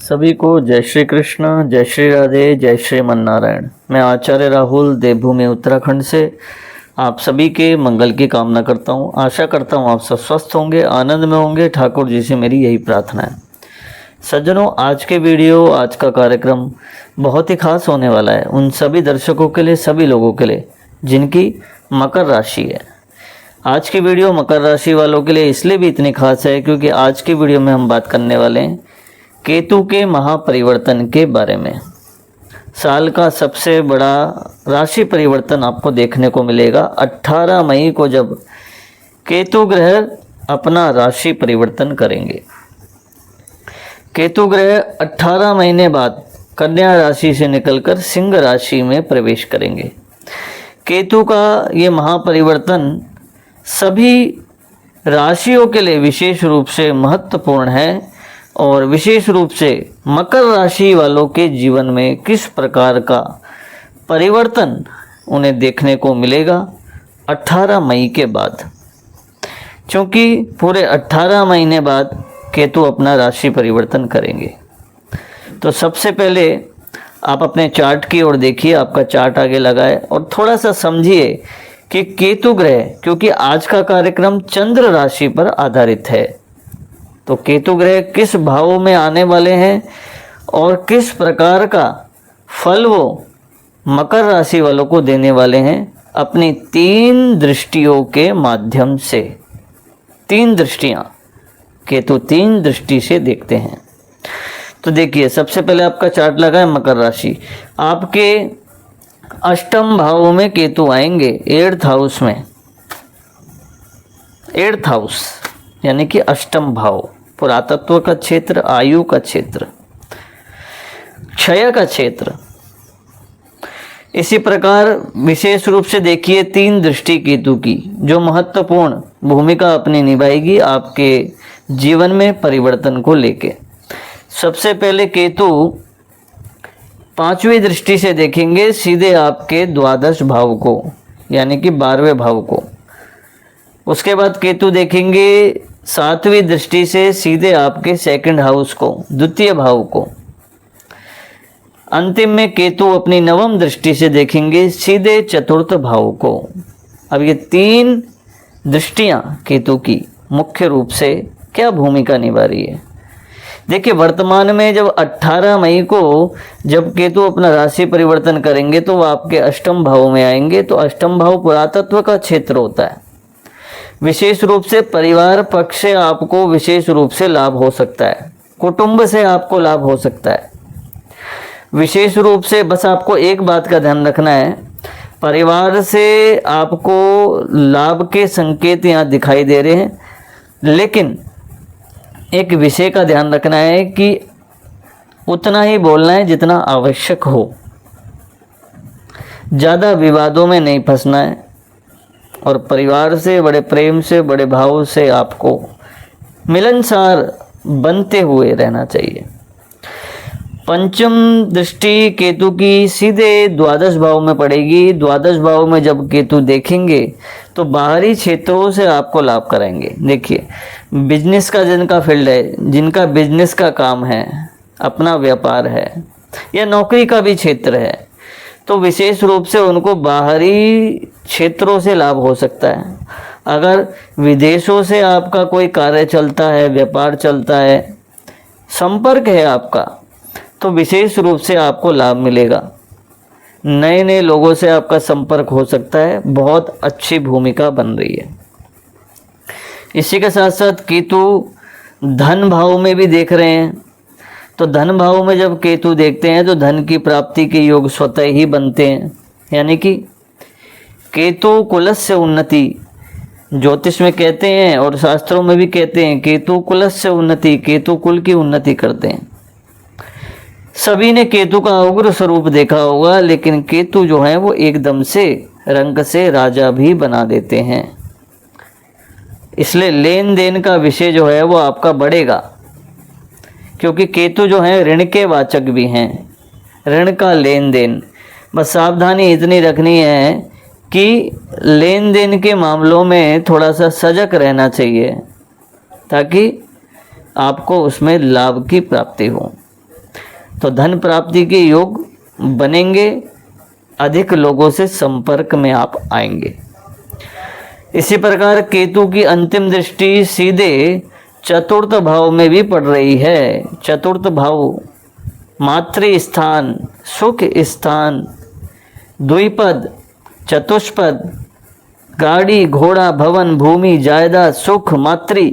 सभी को जय श्री कृष्ण, जय श्री राधे, जय श्रीमन नारायण। मैं आचार्य राहुल देवभूमि उत्तराखंड से आप सभी के मंगल की कामना करता हूँ। आशा करता हूँ आप सब स्वस्थ होंगे, आनंद में होंगे। ठाकुर जी से मेरी यही प्रार्थना है। सज्जनों, आज के वीडियो, आज का कार्यक्रम बहुत ही खास होने वाला है उन सभी दर्शकों के लिए, सभी लोगों के लिए जिनकी मकर राशि है। आज की वीडियो मकर राशि वालों के लिए इसलिए भी इतनी खास है क्योंकि आज की वीडियो में हम बात करने वाले हैं केतु के महापरिवर्तन के बारे में। साल का सबसे बड़ा राशि परिवर्तन आपको देखने को मिलेगा 18 मई को, जब केतु ग्रह अपना राशि परिवर्तन करेंगे। केतु ग्रह 18 महीने बाद कन्या राशि से निकलकर सिंह राशि में प्रवेश करेंगे। केतु का ये महापरिवर्तन सभी राशियों के लिए विशेष रूप से महत्वपूर्ण है और विशेष रूप से मकर राशि वालों के जीवन में किस प्रकार का परिवर्तन उन्हें देखने को मिलेगा 18 मई के बाद, क्योंकि पूरे 18 महीने बाद केतु अपना राशि परिवर्तन करेंगे। तो सबसे पहले आप अपने चार्ट की ओर देखिए, आपका चार्ट आगे लगाए और थोड़ा सा समझिए कि केतु ग्रह, क्योंकि आज का कार्यक्रम चंद्र राशि पर आधारित है, तो केतु ग्रह किस भाव में आने वाले हैं और किस प्रकार का फल वो मकर राशि वालों को देने वाले हैं अपनी 3 दृष्टियों के माध्यम से। 3 दृष्टियां केतु 3 दृष्टि से देखते हैं। तो देखिए, सबसे पहले आपका चार्ट लगा है मकर राशि। आपके अष्टम भाव में केतु आएंगे, 8th हाउस में। 8th हाउस यानी कि अष्टम भाव, पुरातत्व का क्षेत्र, आयु का क्षेत्र, क्षय का क्षेत्र। इसी प्रकार विशेष रूप से देखिए 3 दृष्टि केतु की जो महत्वपूर्ण भूमिका अपनी निभाएगी आपके जीवन में परिवर्तन को लेके। सबसे पहले केतु 5वीं दृष्टि से देखेंगे सीधे आपके द्वादश भाव को, यानी कि 12वें भाव को। उसके बाद केतु देखेंगे 7वीं दृष्टि से सीधे आपके 2nd हाउस को, द्वितीय भाव को। अंतिम में केतु अपनी 9वीं दृष्टि से देखेंगे सीधे 4th भाव को। अब ये 3 दृष्टियां केतु की मुख्य रूप से क्या भूमिका निभा रही है। देखिए, वर्तमान में जब 18 मई को जब केतु अपना राशि परिवर्तन करेंगे तो वो आपके अष्टम भाव में आएंगे। तो अष्टम भाव पुरातत्व का क्षेत्र होता है। विशेष रूप से परिवार पक्ष से आपको विशेष रूप से लाभ हो सकता है, कुटुंब से आपको लाभ हो सकता है। विशेष रूप से बस आपको एक बात का ध्यान रखना है, परिवार से आपको लाभ के संकेत यहाँ दिखाई दे रहे हैं, लेकिन एक विषय का ध्यान रखना है कि उतना ही बोलना है जितना आवश्यक हो। ज़्यादा विवादों में नहीं फंसना है और परिवार से बड़े प्रेम से, बड़े भाव से आपको मिलनसार बनते हुए रहना चाहिए। पंचम दृष्टि केतु की सीधे द्वादश भाव में पड़ेगी। द्वादश भाव में जब केतु देखेंगे तो बाहरी क्षेत्रों से आपको लाभ कराएंगे। देखिए, बिजनेस का जिनका फील्ड है, जिनका बिजनेस का काम है, अपना व्यापार है या नौकरी का भी क्षेत्र है, तो विशेष रूप से उनको बाहरी क्षेत्रों से लाभ हो सकता है। अगर विदेशों से आपका कोई कार्य चलता है, व्यापार चलता है, संपर्क है आपका, तो विशेष रूप से आपको लाभ मिलेगा। नए नए लोगों से आपका संपर्क हो सकता है। बहुत अच्छी भूमिका बन रही है। इसी के साथ साथ केतु धन भाव में भी देख रहे हैं, तो धन भाव में जब केतु देखते हैं तो धन की प्राप्ति के योग स्वतः ही बनते हैं। यानी कि केतु कुलस्य उन्नति ज्योतिष में कहते हैं और शास्त्रों में भी कहते हैं, केतु कुलस्य उन्नति, केतु कुल की उन्नति करते हैं। सभी ने केतु का उग्र स्वरूप देखा होगा, लेकिन केतु जो है वो एकदम से रंग से राजा भी बना देते हैं। इसलिए लेन देन का विषय जो है वो आपका बढ़ेगा, क्योंकि केतु जो है ऋण के वाचक भी हैं। ऋण का लेन देन, बस सावधानी इतनी रखनी है कि लेन देन के मामलों में थोड़ा सा सजग रहना चाहिए ताकि आपको उसमें लाभ की प्राप्ति हो। तो धन प्राप्ति के योग बनेंगे, अधिक लोगों से संपर्क में आप आएंगे। इसी प्रकार केतु की अंतिम दृष्टि सीधे चतुर्थ भाव में भी पड़ रही है। चतुर्थ भाव मातृ स्थान, सुख स्थान, द्विपद, चतुष्पद, गाड़ी घोड़ा भवन भूमि जायदाद सुख मातृ,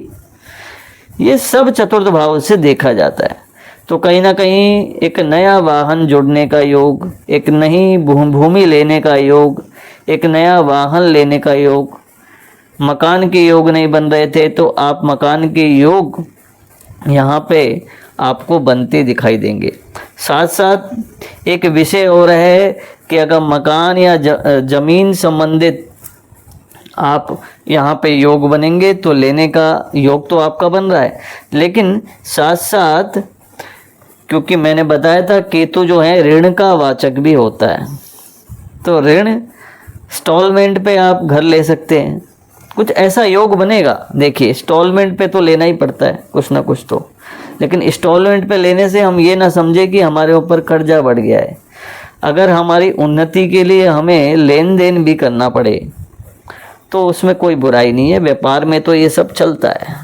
ये सब चतुर्थ भाव से देखा जाता है। तो कहीं ना कहीं एक नया वाहन जुड़ने का योग, एक नई भूमि लेने का योग, एक नया वाहन लेने का योग, मकान के योग नहीं बन रहे थे तो आप मकान के योग यहाँ पे आपको बनते दिखाई देंगे। साथ साथ एक विषय और है कि अगर मकान या ज़मीन संबंधित आप यहाँ पे योग बनेंगे तो लेने का योग तो आपका बन रहा है, लेकिन साथ साथ क्योंकि मैंने बताया था केतु जो है ऋण का वाचक भी होता है, तो ऋण इंस्टॉलमेंट पे आप घर ले सकते हैं, कुछ ऐसा योग बनेगा। देखिए इंस्टॉलमेंट पे तो लेना ही पड़ता है कुछ ना कुछ तो, लेकिन इंस्टॉलमेंट पे लेने से हम ये ना समझे कि हमारे ऊपर कर्जा बढ़ गया है। अगर हमारी उन्नति के लिए हमें लेन देन भी करना पड़े तो उसमें कोई बुराई नहीं है। व्यापार में तो ये सब चलता है,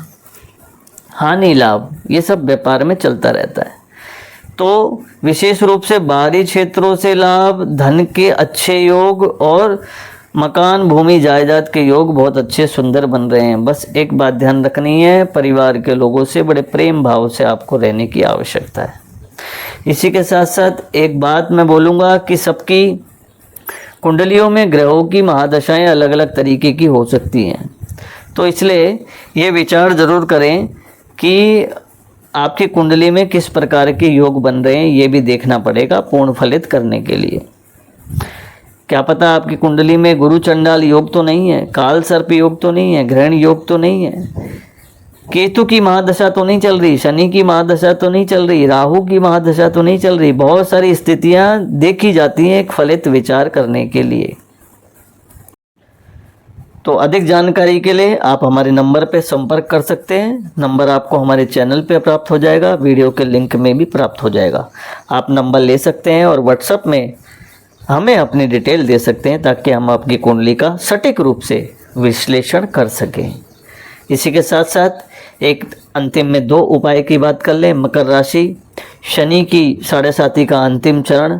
हानि लाभ ये सब व्यापार में चलता रहता है। तो विशेष रूप से बाहरी क्षेत्रों से लाभ, धन के अच्छे योग और मकान भूमि जायदाद के योग बहुत अच्छे सुंदर बन रहे हैं। बस एक बात ध्यान रखनी है, परिवार के लोगों से बड़े प्रेम भाव से आपको रहने की आवश्यकता है। इसी के साथ साथ एक बात मैं बोलूँगा कि सबकी कुंडलियों में ग्रहों की महादशाएं अलग अलग तरीके की हो सकती हैं, तो इसलिए ये विचार ज़रूर करें कि आपकी कुंडली में किस प्रकार के योग बन रहे हैं, ये भी देखना पड़ेगा पूर्ण फलित करने के लिए। क्या पता आपकी कुंडली में गुरु चंडाल योग तो नहीं है, काल सर्प योग तो नहीं है, ग्रहण योग तो नहीं है, केतु की महादशा तो नहीं चल रही, शनि की महादशा तो नहीं चल रही, राहु की महादशा तो नहीं चल रही। बहुत सारी स्थितियां देखी जाती हैं एक फलित विचार करने के लिए। तो अधिक जानकारी के लिए आप हमारे नंबर पर संपर्क कर सकते हैं। नंबर आपको हमारे चैनल पे प्राप्त हो जाएगा, वीडियो के लिंक में भी प्राप्त हो जाएगा। आप नंबर ले सकते हैं और व्हाट्सएप में हमें अपनी डिटेल दे सकते हैं ताकि हम आपकी कुंडली का सटीक रूप से विश्लेषण कर सकें। इसी के साथ साथ एक अंतिम में 2 उपाय की बात कर लें। मकर राशि, शनि की 7.5 का अंतिम चरण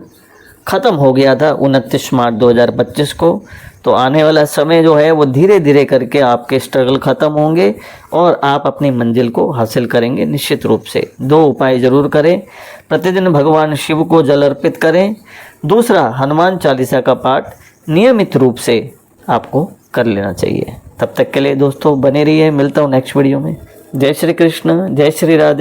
ख़त्म हो गया था 29 मार्च 2025 को, तो आने वाला समय जो है वो धीरे धीरे करके आपके स्ट्रगल ख़त्म होंगे और आप अपनी मंजिल को हासिल करेंगे निश्चित रूप से। 2 उपाय ज़रूर करें। प्रतिदिन भगवान शिव को जल अर्पित करें। दूसरा, हनुमान चालीसा का पाठ नियमित रूप से आपको कर लेना चाहिए। तब तक के लिए दोस्तों बने रहिए, मिलता हूँ नेक्स्ट वीडियो में। जय श्री कृष्ण, जय श्री राधे।